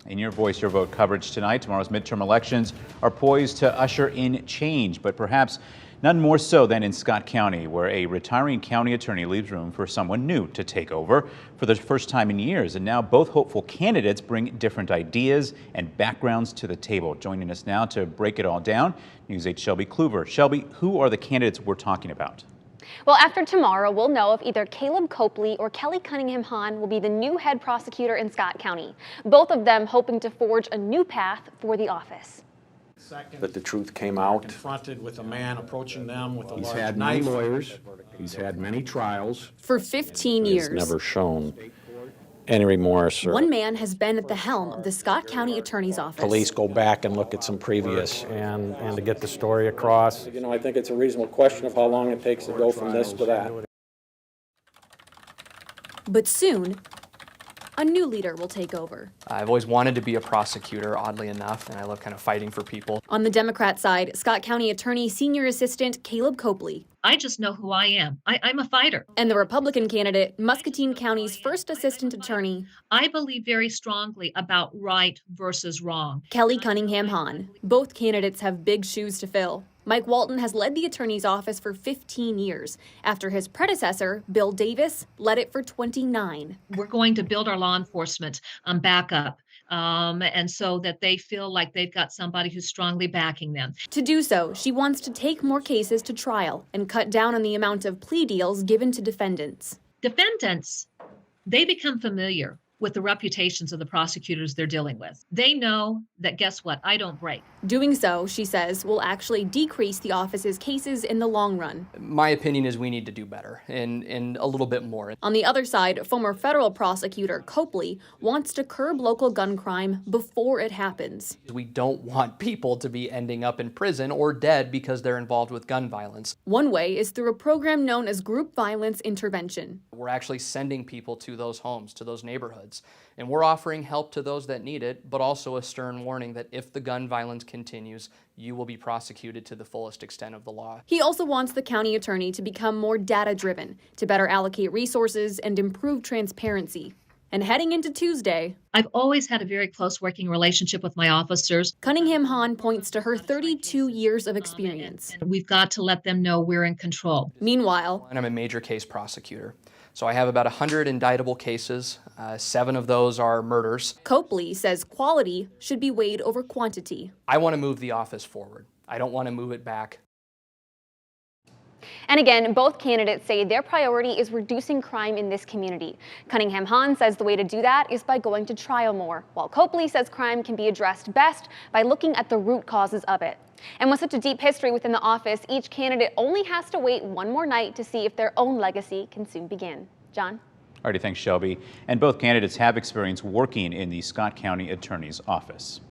In Your Voice, Your Vote coverage tonight, tomorrow's midterm elections are poised to usher in change, but perhaps none more so than in Scott County, where a retiring county attorney leaves room for someone new to take over for the first time in years. And now both hopeful candidates bring different ideas and backgrounds to the table. Joining us now to break it all down, News 8's Shelby Kluver. Shelby, who are the candidates we're talking about? Well, after tomorrow, we'll know if either Caleb Copley or Kelly Cunningham will be the new head prosecutor in Scott County. Both of them hoping to forge a new path for the office. That the truth came out. Confronted with a man approaching them with a large knife. He's had many lawyers. He's had many trials. For 15 years. He's never shown any remorse. One man has been at the helm of the Scott County Attorney's Office. Police go back and look at some previous and to get the story across. You know, I think it's a reasonable question of how long it takes to go from this to that. But soon, a new leader will take over. I've always wanted to be a prosecutor, oddly enough, and I love kind of fighting for people. On the Democrat side, Scott County Attorney Senior Assistant Caleb Copley. I just know who I am. I'm a fighter. And the Republican candidate, Muscatine County's first assistant attorney. I believe very strongly about right versus wrong. Kelly Cunningham. Both candidates have big shoes to fill. Mike Walton has led the attorney's office for 15 years, after his predecessor, Bill Davis, led it for 29. We're going to build our law enforcement back up, and so that they feel like they've got somebody who's strongly backing them. To do so, she wants to take more cases to trial and cut down on the amount of plea deals given to defendants. Defendants, they become familiar with the reputations of the prosecutors they're dealing with. They know that, guess what, I don't break. Doing so, she says, will actually decrease the office's cases in the long run. My opinion is we need to do better and a little bit more. On the other side, former federal prosecutor Copley wants to curb local gun crime before it happens. We don't want people to be ending up in prison or dead because they're involved with gun violence. One way is through a program known as group violence intervention. We're actually sending people to those homes, to those neighborhoods, and we're offering help to those that need it, but also a stern warning that if the gun violence continues, you will be prosecuted to the fullest extent of the law. He also wants the county attorney to become more data-driven, to better allocate resources and improve transparency. And heading into Tuesday, I've always had a very close working relationship with my officers. Cunningham points to her 32 years of experience. And we've got to let them know we're in control. Meanwhile, and I'm a major case prosecutor. So I have about 100 indictable cases. 7 of those are murders. Copley says quality should be weighed over quantity. I want to move the office forward. I don't want to move it back. And again, both candidates say their priority is reducing crime in this community. Cunningham says the way to do that is by going to trial more, while Copley says crime can be addressed best by looking at the root causes of it. And with such a deep history within the office, each candidate only has to wait one more night to see if their own legacy can soon begin. John? Alrighty, thanks, Shelby. And both candidates have experience working in the Scott County Attorney's Office.